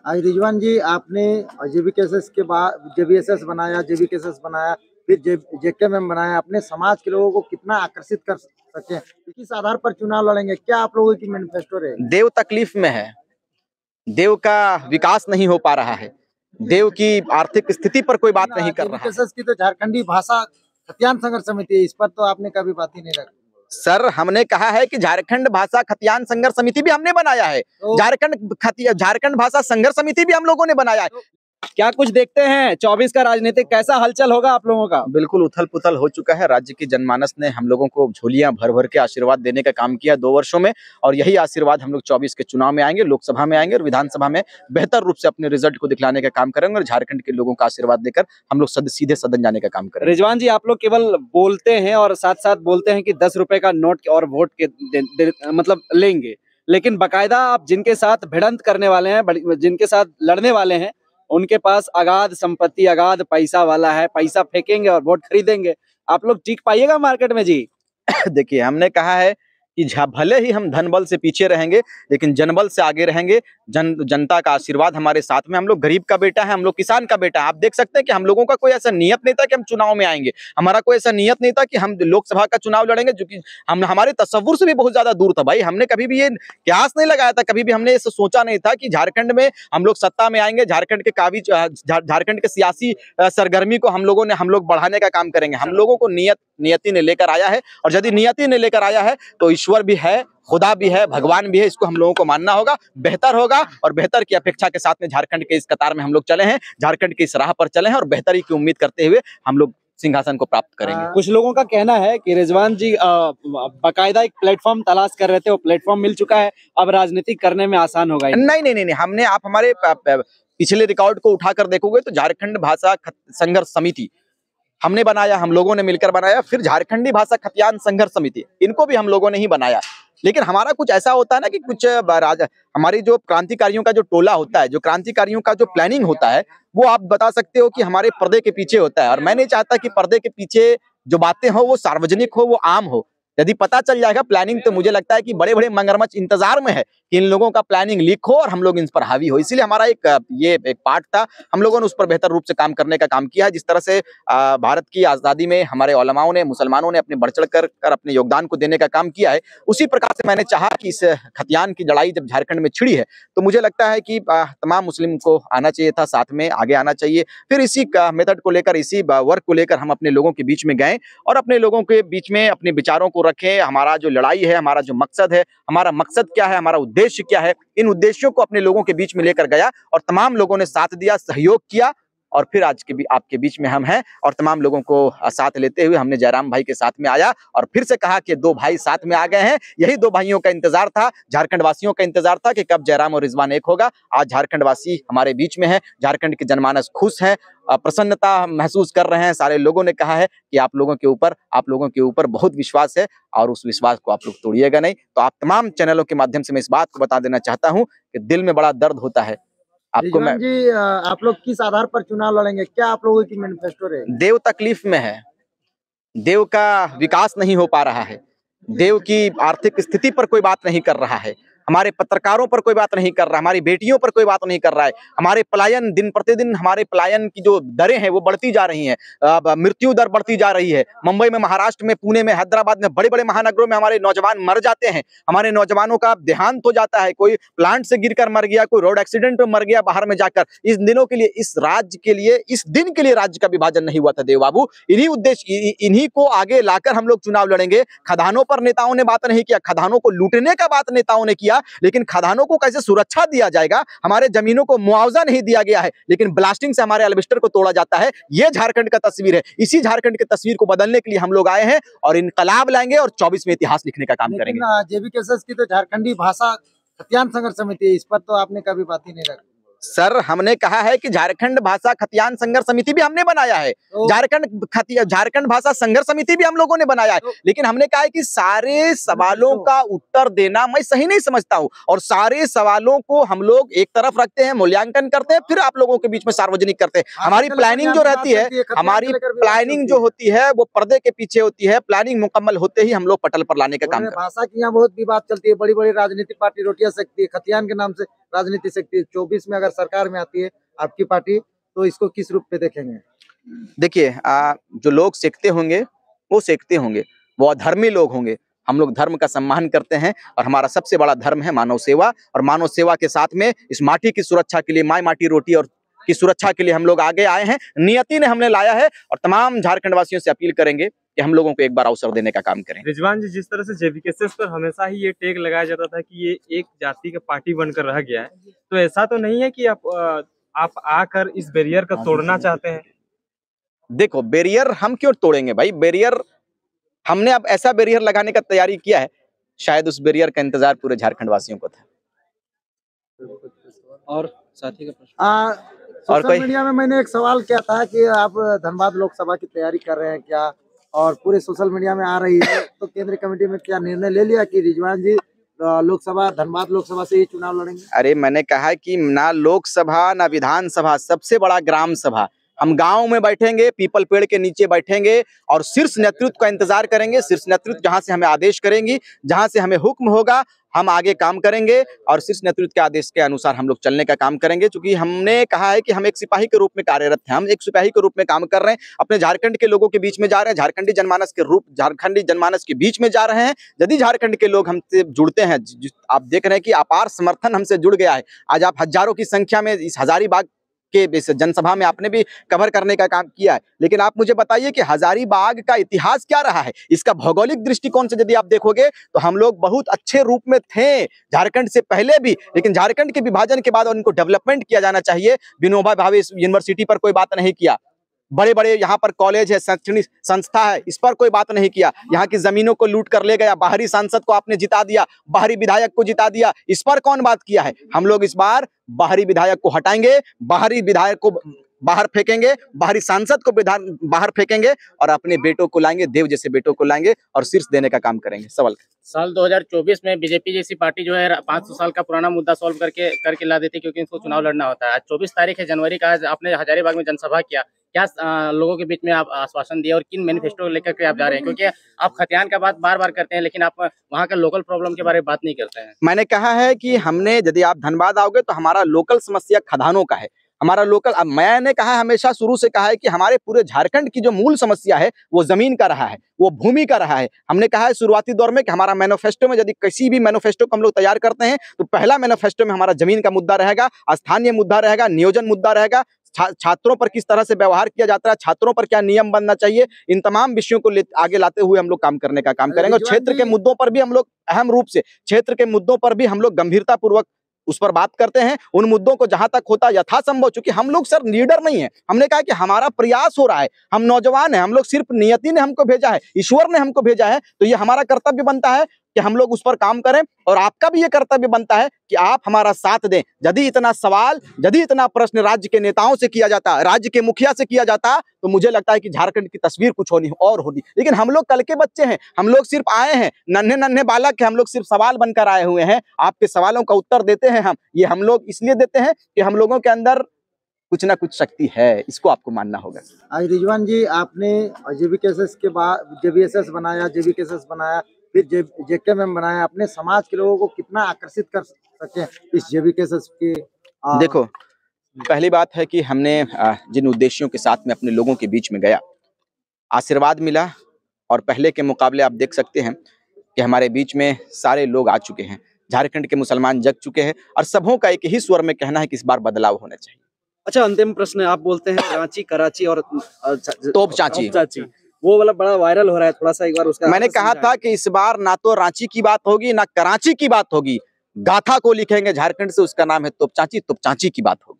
आज रिजवान जी आपने जेबीकेएसएस के बाद जेबीएसएस बनाया, जेबीकेएसएस बनाया, फिर जेकेएमएम बनाया, अपने समाज के लोगों को कितना आकर्षित कर सके, किस आधार पर चुनाव लड़ेंगे, क्या आप लोगों की मैनिफेस्टो रहेगी? देव तकलीफ में है, देव का विकास नहीं हो पा रहा है, देव की आर्थिक स्थिति पर कोई बात नहीं कर रहा है। जेबीकेएसएस की तो झारखंडी भाषा खतियान संघर्ष समिति है, इस पर तो आपने कभी बात ही नहीं रखी। सर हमने कहा है कि झारखंड भाषा खतियान संघर्ष समिति भी हमने बनाया है, झारखंड भाषा संघर्ष समिति भी हम लोगों ने बनाया है। क्या कुछ देखते हैं 24 का राजनीतिक कैसा हलचल होगा आप लोगों का? बिल्कुल उथल पुथल हो चुका है। राज्य की जनमानस ने हम लोगों को झोलियां भर भर के आशीर्वाद देने का काम किया 2 वर्षों में, और यही आशीर्वाद हम लोग 24 के चुनाव में आएंगे, लोकसभा में आएंगे और विधानसभा में बेहतर रूप से अपने रिजल्ट को दिखलाने का काम करेंगे और झारखंड के लोगों का आशीर्वाद देकर हम लोग सीधे सदन जाने का काम करेंगे। रिजवान जी, आप लोग केवल बोलते हैं और साथ साथ बोलते हैं कि 10 रुपए का नोट और वोट के मतलब लेंगे, लेकिन बकायदा आप जिनके साथ भिड़ंत करने वाले हैं, जिनके साथ लड़ने वाले हैं, उनके पास अगाध संपत्ति, अगाध पैसा वाला है, पैसा फेंकेंगे और वोट खरीदेंगे। आप लोग टिक पाइएगा मार्केट में जी? देखिए हमने कहा है कि भले ही हम धन बल से पीछे रहेंगे लेकिन जनबल से आगे रहेंगे। जनता का आशीर्वाद हमारे साथ में। हम लोग गरीब का बेटा है, हम लोग किसान का बेटा है। आप देख सकते हैं कि हम लोगों का कोई ऐसा नियत नहीं था कि हम चुनाव में आएंगे, हमारा कोई ऐसा नियत नहीं था कि हम लोकसभा का चुनाव लड़ेंगे, जो कि हम हमारे तस्वुर से भी बहुत ज्यादा दूर था। भाई हमने कभी भी ये क्यास नहीं लगाया था, कभी भी हमने ऐसा सोचा नहीं था कि झारखंड में हम लोग सत्ता में आएंगे, झारखंड के सियासी सरगर्मी को हम लोग बढ़ाने का काम करेंगे। हम लोगों को नियति ने लेकर आया है, और यदि नियति ने लेकर आया है तो ईश्वर भी है, खुदा भी है, भगवान भी है, इसको हम लोगों को मानना होगा। बेहतर होगा और बेहतर की अपेक्षा के साथ में झारखंड के इस कतार में हम लोग चले हैं, झारखंड की इस राह पर चले हैं और बेहतरी की उम्मीद करते हुए हम लोग सिंहासन को प्राप्त करेंगे। कुछ लोगों का कहना है कि रिजवान जी बाकायदा एक प्लेटफॉर्म तलाश कर रहे थे, वो प्लेटफॉर्म मिल चुका है, अब राजनीति करने में आसान होगा। नहीं, हमने, आप हमारे पिछले रिकॉर्ड को उठाकर देखोगे तो झारखंड भाषा संघर्ष समिति हमने बनाया, हम लोगों ने मिलकर बनाया। फिर झारखंडी भाषा खतियान संघर्ष समिति, इनको भी हम लोगों ने ही बनाया। लेकिन हमारा कुछ ऐसा होता है ना कि कुछ हमारी जो क्रांतिकारियों का जो टोला होता है, जो क्रांतिकारियों का जो प्लानिंग होता है, वो आप बता सकते हो कि हमारे पर्दे के पीछे होता है। और मैं नहीं चाहता कि पर्दे के पीछे जो बातें हो वो सार्वजनिक हो, वो आम हो। यदि पता चल जाएगा प्लानिंग, तो मुझे लगता है कि बड़े बड़े मगरमच्छ इंतजार में है कि इन लोगों का प्लानिंग लीक हो और हम लोग इन पर हावी हो। इसीलिए हमारा एक पार्ट था, हम लोगों ने उस पर बेहतर रूप से काम करने का काम किया है। जिस तरह से भारत की आजादी में हमारे उलमाओं ने, मुसलमानों ने अपने बढ़ चढ़ कर अपने योगदान को देने का काम किया है, उसी प्रकार से मैंने चाहा कि इस खतियान की लड़ाई जब झारखंड में छिड़ी है तो मुझे लगता है कि तमाम मुस्लिम को आना चाहिए था, साथ में आगे आना चाहिए। फिर इसी मेथड को लेकर, इसी वर्क को लेकर हम अपने लोगों के बीच में गए और अपने लोगों के बीच में अपने विचारों को रखें। हमारा जो लड़ाई है, हमारा जो मकसद है, हमारा मकसद क्या है, हमारा उद्देश्य क्या है, इन उद्देश्यों को अपने लोगों के बीच में लेकर गया और तमाम लोगों ने साथ दिया, सहयोग किया। और फिर आज के भी आपके बीच में हम हैं और तमाम लोगों को साथ लेते हुए हमने जयराम भाई के साथ में आया और फिर से कहा कि 2 भाई साथ में आ गए हैं। यही 2 भाइयों का इंतजार था, झारखंड वासियों का इंतजार था कि कब जयराम और रिजवान एक होगा। आज झारखंड वासी हमारे बीच में है, झारखंड की जनमानस खुश है, प्रसन्नता महसूस कर रहे हैं। सारे लोगों ने कहा है कि आप लोगों के ऊपर बहुत विश्वास है और उस विश्वास को आप लोग तोड़िएगा नहीं। तो आप तमाम चैनलों के माध्यम से मैं इस बात को बता देना चाहता हूं कि दिल में बड़ा दर्द होता है। आपको मैं जी, आप लोग किस आधार पर चुनाव लड़ेंगे, क्या आप लोगों की मैनिफेस्टो रहेगी? देव तकलीफ में है, देव का विकास नहीं हो पा रहा है, देव की आर्थिक स्थिति पर कोई बात नहीं कर रहा है, हमारे पत्रकारों पर कोई बात नहीं कर रहा, हमारी बेटियों पर कोई बात नहीं कर रहा है। हमारे पलायन, दिन प्रतिदिन हमारे पलायन की जो दरें हैं वो बढ़ती जा रही हैं, मृत्यु दर बढ़ती जा रही है। मुंबई में, महाराष्ट्र में, पुणे में, हैदराबाद में, बड़े बड़े महानगरों में हमारे नौजवान मर जाते हैं, हमारे नौजवानों का देहांत हो जाता है, कोई प्लांट से गिरकर मर गया, कोई रोड एक्सीडेंट में मर गया बाहर में जाकर। इस दिनों के लिए, इस राज्य के लिए, इस दिन के लिए राज्य का विभाजन नहीं हुआ था देव बाबू। इन्हीं उद्देश्य, इन्हीं को आगे लाकर हम लोग चुनाव लड़ेंगे। खदानों पर नेताओं ने बात नहीं किया, खदानों को लूटने का बात नेताओं ने किया, लेकिन खदानों को कैसे सुरक्षा दिया जाएगा, हमारे जमीनों को मुआवजा नहीं दिया गया है, लेकिन ब्लास्टिंग से हमारे एल्वेस्टर को तोड़ा जाता है। यह झारखंड का तस्वीर है। इसी झारखंड की तस्वीर को बदलने के लिए हम लोग आए हैं और इनकलाब लाएंगे और 24 में इतिहास लिखने का काम करेंगे। जेबीकेएसएस की तो झारखंडी भाषा खतियान संघर्ष समिति है, इस पर तो आपने कभी बात ही नहीं रखी। सर हमने कहा है कि झारखंड भाषा खतियान संघर्ष समिति भी हमने बनाया है, झारखंड भाषा संघर्ष समिति भी हम लोगों ने बनाया है। लेकिन हमने कहा है कि सारे सवालों का उत्तर देना मैं सही नहीं समझता हूं और सारे सवालों को हम लोग एक तरफ रखते हैं, मूल्यांकन करते हैं, फिर आप लोगों के बीच में सार्वजनिक करते हैं। हमारी प्लानिंग जो रहती है, हमारी प्लानिंग जो होती है वो पर्दे के पीछे होती है। प्लानिंग मुकम्मल होते ही हम लोग पटल पर लाने का काम करते हैं। भाषा की यहाँ बहुत विवाद चलती है, बड़ी बड़ी राजनीतिक पार्टी रोटियां सेकती है, खतियान के नाम से राजनीति शक्ति 24 में अगर सरकार में आती है आपकी पार्टी, तो इसको किस रूप में देखेंगे? देखिए, जो लोग सीखते होंगे वो सीखते होंगे, वो अधर्मी लोग होंगे। हम लोग धर्म का सम्मान करते हैं और हमारा सबसे बड़ा धर्म है मानव सेवा, और मानव सेवा के साथ में इस माटी की सुरक्षा के लिए, माई माटी रोटी और की सुरक्षा के लिए हम लोग आगे आए हैं। नियति ने हमने लाया है और तमाम झारखंड वासियों से अपील करेंगे कि हम लोगों को एक बार अवसर देने का काम करें। रिजवान जी, जिस तरह से जेवीकेएसएस पर हमेशा ही ये टेग लगाया जाता था कि ये एक जाति का पार्टी बनकर रह गया है, तो ऐसा तो नहीं है कि आप आकर इस बैरियर का तोड़ना चाहते हैं? देखो, बैरियर हम क्यों तोड़ेंगे भाई? बैरियर हमने अब ऐसा बैरियर लगाने का तैयारी किया है, शायद उस बैरियर का इंतजार पूरे झारखंड वासियों को था। और साथी का प्रश्न और सोशल मीडिया में मैंने एक सवाल किया था कि आप धनबाद लोकसभा की तैयारी कर रहे हैं क्या, और पूरे सोशल मीडिया में आ रही है, तो केंद्रीय कमेटी में क्या निर्णय ले लिया कि रिजवान जी लोकसभा, धनबाद लोकसभा से ही चुनाव लड़ेंगे? अरे मैंने कहा कि ना लोकसभा ना विधानसभा, सबसे बड़ा ग्राम सभा। हम गांव में बैठेंगे, पीपल पेड़ के नीचे बैठेंगे और शीर्ष नेतृत्व का इंतजार करेंगे। शीर्ष नेतृत्व जहां से हमें आदेश करेंगी, जहां से हमें हुक्म होगा, हम आगे काम करेंगे और शीर्ष नेतृत्व के आदेश के अनुसार हम लोग चलने का काम करेंगे। क्योंकि हमने कहा है कि हम एक सिपाही के रूप में कार्यरत हैं, हम एक सिपाही के रूप में काम कर रहे हैं, अपने झारखंड के लोगों के बीच में जा रहे हैं, झारखंडी जनमानस के बीच में जा रहे हैं। यदि झारखंड के लोग हमसे जुड़ते हैं, आप देख रहे हैं कि अपार समर्थन हमसे जुड़ गया है। आज आप हजारों की संख्या में इस हजारीबाग के इस जनसभा में आपने भी कवर करने का काम किया है, लेकिन आप मुझे बताइए कि हजारीबाग का इतिहास क्या रहा है? इसका भौगोलिक दृष्टिकोण से यदि आप देखोगे तो हम लोग बहुत अच्छे रूप में थे झारखंड से पहले भी, लेकिन झारखंड के विभाजन के बाद उनको डेवलपमेंट किया जाना चाहिए। विनोबा भावे यूनिवर्सिटी पर कोई बात नहीं किया, बड़े बड़े यहाँ पर कॉलेज है, शैक्षणिक संस्था है, इस पर कोई बात नहीं किया। यहाँ की जमीनों को लूट कर ले गया, बाहरी सांसद को आपने जिता दिया, बाहरी विधायक को जिता दिया, इस पर कौन बात किया है? हम लोग इस बार बाहरी विधायक को हटाएंगे, बाहरी विधायक को बाहर फेंकेंगे, बाहरी सांसद को बाहर फेंकेंगे और अपने बेटों को लाएंगे, देव जैसे बेटों को लाएंगे और शीर्ष देने का काम करेंगे। सवाल साल 2024 में बीजेपी जैसी पार्टी जो है 500 साल का पुराना मुद्दा सॉल्व करके ला देती, क्योंकि इनको चुनाव लड़ना होता है। आज 24 तारीख है जनवरी का, आज आपने हजारीबाग में जनसभा किया, क्या लोगों के बीच में आप आश्वासन दिया और किन मैनिफेस्टो लेकर के आप जा रहे हैं? क्योंकि आप खतियान का बात बार बार करते हैं, लेकिन आप वहाँ के लोकल प्रॉब्लम के बारे में बात नहीं करते हैं। मैंने कहा है कि हमने, यदि आप धनबाद आओगे तो हमारा लोकल समस्या खदानों का है, हमारा लोकल। अब मैंने कहा, हमेशा शुरू से कहा है कि हमारे पूरे झारखंड की जो मूल समस्या है वो जमीन का रहा है, वो भूमि का रहा है। हमने कहा है शुरुआती दौर में कि हमारा मैनिफेस्टो में, यदि किसी भी मैनिफेस्टो को हम लोग तैयार करते हैं तो पहला मैनिफेस्टो में हमारा जमीन का मुद्दा रहेगा, स्थानीय मुद्दा रहेगा, नियोजन मुद्दा रहेगा, छात्रों पर किस तरह से व्यवहार किया जाता है, छात्रों पर क्या नियम बनना चाहिए, इन तमाम विषयों को आगे लाते हुए हम लोग काम करने का काम करेंगे। और क्षेत्र के मुद्दों पर भी हम लोग अहम रूप से, क्षेत्र के मुद्दों पर भी हम लोग गंभीरता पूर्वक उस पर बात करते हैं। उन मुद्दों को जहां तक होता यथासंभव, चूंकि हम लोग सर लीडर नहीं है, हमने कहा कि हमारा प्रयास हो रहा है, हम नौजवान हैं, हम लोग सिर्फ नियति ने हमको भेजा है, ईश्वर ने हमको भेजा है, तो ये हमारा कर्तव्य बनता है कि हम लोग उस पर काम करें। और आपका भी ये कर्तव्य बनता है कि आप हमारा साथ दें। यदि इतना सवाल, यदि इतना प्रश्न राज्य के नेताओं से किया जाता, राज्य के मुखिया से किया जाता, तो मुझे लगता है कि झारखंड की तस्वीर कुछ और होती। लेकिन हम लोग कल के बच्चे हैं, हम लोग सिर्फ आए हैं, नन्हे नन्हे बालक हैं, हम लोग सिर्फ सवाल बनकर आए हुए हैं। आपके सवालों का उत्तर देते हैं हम लोग इसलिए देते हैं कि हम लोगों के अंदर कुछ ना कुछ शक्ति है, इसको आपको मानना होगा। आज रिजवान जी, आपने जेवीकेएसएस के बाद जेवीएसएस बनाया, फिर जेकेएम बनाया, अपने समाज के लोगों को कितना आकर्षित कर सके इस जेवीकेएसएस के? देखो, पहली बात है कि हमने जिन उद्देश्यों के साथ में अपने लोगों के बीच में गया, आशीर्वाद मिला। और पहले के मुकाबले आप देख सकते हैं कि हमारे बीच में सारे लोग आ चुके हैं, झारखंड के मुसलमान जग चुके हैं और सबों का एक ही स्वर में कहना है कि इस बार बदलाव होना चाहिए। अच्छा, अंतिम प्रश्न, आप बोलते हैं रांची, कराची और तोप चाची, वो वाला बड़ा वायरल हो रहा है, थोड़ा सा एक बार उसका। मैंने कहा था कि इस बार ना तो रांची की बात होगी ना कराची की बात होगी, गाथा को लिखेंगे झारखंड से, उसका नाम है तोप चाची की बात होगी।